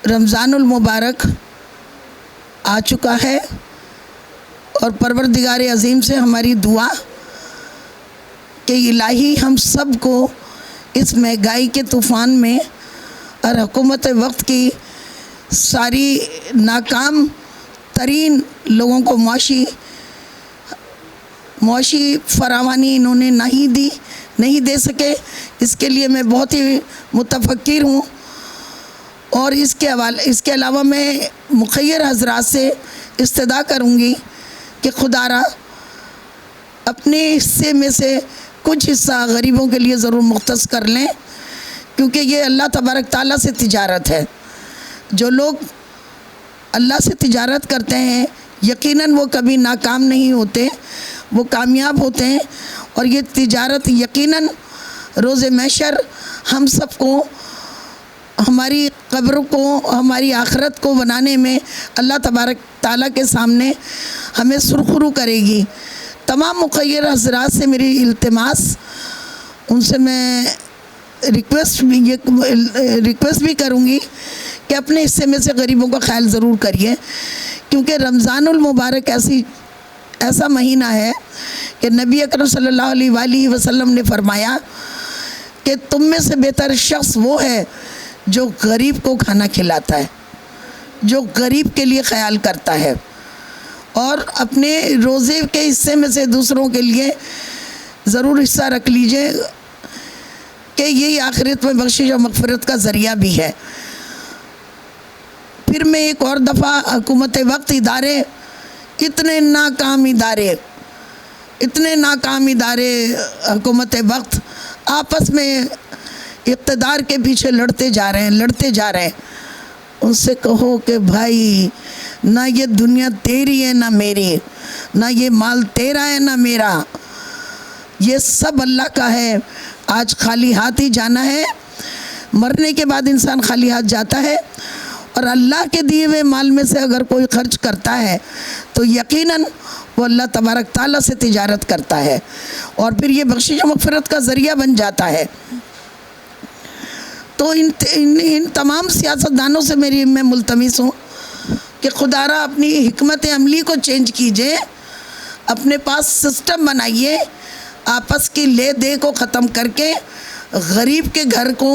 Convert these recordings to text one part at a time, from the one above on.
رمضان المبارک آ چکا ہے اور پروردگار عظیم سے ہماری دعا کہ الہی ہم سب کو اس مہنگائی کے طوفان میں اور حکومت وقت کی ساری ناکام ترین لوگوں کو معاشی فراوانی انہوں نے نہیں دے سکے، اس کے لیے میں بہت ہی متفکر ہوں۔ اور اس کے علاوہ میں مخیر حضرات سے استدعا کروں گی کہ خدا را اپنے حصے میں سے کچھ حصہ غریبوں کے لیے ضرور مختص کر لیں، کیونکہ یہ اللہ تبارک تعالیٰ سے تجارت ہے۔ جو لوگ اللہ سے تجارت کرتے ہیں یقیناً وہ کبھی ناکام نہیں ہوتے، وہ کامیاب ہوتے ہیں، اور یہ تجارت یقیناً روز محشر ہم سب کو، ہماری قبر کو، ہماری آخرت کو بنانے میں اللہ تبارک تعالیٰ کے سامنے ہمیں سرخرو کرے گی۔ تمام مخیر حضرات سے میری التماس، ان سے میں ریکویسٹ بھی کروں گی کہ اپنے حصے میں سے غریبوں کا خیال ضرور کریے، کیونکہ رمضان المبارک ایسا مہینہ ہے کہ نبی اکرم صلی اللہ علیہ وآلہ وسلم نے فرمایا کہ تم میں سے بہتر شخص وہ ہے جو غریب کو کھانا کھلاتا ہے، جو غریب کے لیے خیال کرتا ہے، اور اپنے روزے کے حصے میں سے دوسروں کے لیے ضرور حصہ رکھ لیجئے کہ یہی آخرت میں بخشش و مغفرت کا ذریعہ بھی ہے۔ پھر میں ایک اور دفعہ حکومت وقت ادارے، اتنے ناکام ادارے حکومت وقت آپس میں اقتدار کے پیچھے لڑتے جا رہے ہیں، ان سے کہو کہ بھائی نہ یہ دنیا تیری ہے نہ میری، نہ یہ مال تیرا ہے نہ میرا، یہ سب اللہ کا ہے۔ آج خالی ہاتھ ہی جانا ہے، مرنے کے بعد انسان خالی ہاتھ جاتا ہے، اور اللہ کے دیے ہوئے مال میں سے اگر کوئی خرچ کرتا ہے تو یقیناً وہ اللہ تبارک تعالیٰ سے تجارت کرتا ہے، اور پھر یہ بخشش و مغفرت کا ذریعہ بن جاتا ہے۔ تو ان تمام سیاستدانوں سے میں ملتمس ہوں کہ خدا را اپنی حکمت عملی کو چینج کیجئے، اپنے پاس سسٹم بنائیے، آپس کی لے دے کو ختم کر کے غریب کے گھر کو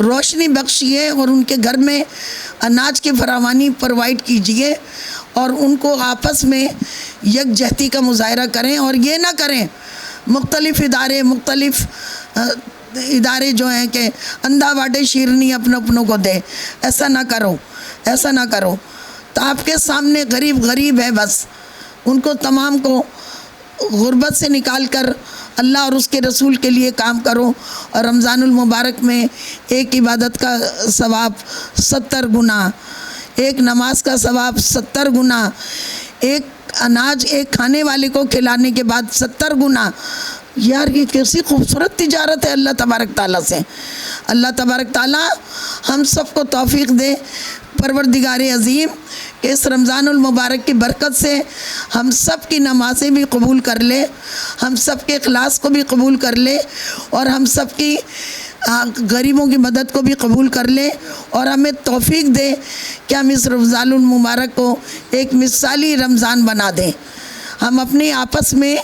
روشنی بخشیے، اور ان کے گھر میں اناج کی فراوانی پرووائڈ کیجئے، اور ان کو آپس میں یکجہتی کا مظاہرہ کریں، اور یہ نہ کریں مختلف ادارے جو ہیں کہ اندھا باٹے شیرنی اپنوں کو دے، ایسا نہ کرو۔ تو آپ کے سامنے غریب ہے، بس ان کو تمام کو غربت سے نکال کر اللہ اور اس کے رسول کے لیے کام کرو، اور رمضان المبارک میں ایک عبادت کا ثواب 70 گنا، ایک نماز کا ثواب 70 گنا، ایک اناج ایک کھانے والے کو کھلانے کے بعد 70 گنا۔ یار یہ کیسی خوبصورت تجارت ہے اللہ تبارک تعالیٰ سے۔ اللہ تبارک تعالیٰ ہم سب کو توفیق دے، پروردگار عظیم کہ اس رمضان المبارک کی برکت سے ہم سب کی نمازیں بھی قبول کر لے، ہم سب کے اخلاص کو بھی قبول کر لے، اور ہم سب کی غریبوں کی مدد کو بھی قبول کر لے، اور ہمیں توفیق دے کہ ہم اس رمضان المبارک کو ایک مثالی رمضان بنا دیں۔ ہم اپنے آپس میں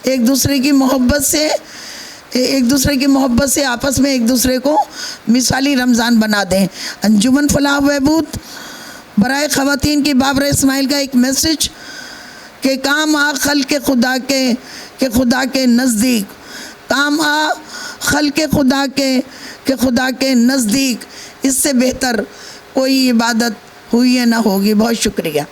ایک دوسرے کی محبت سے آپس میں ایک دوسرے کو مثالی رمضان بنا دیں۔ انجمن فلاح و بہبود برائے خواتین کی بابر اسماعیل کا ایک میسج کہ کام آ خلق خدا کے نزدیک، کام آ خلق خدا کے نزدیک، اس سے بہتر کوئی عبادت ہوئی ہے نہ ہوگی۔ بہت شکریہ۔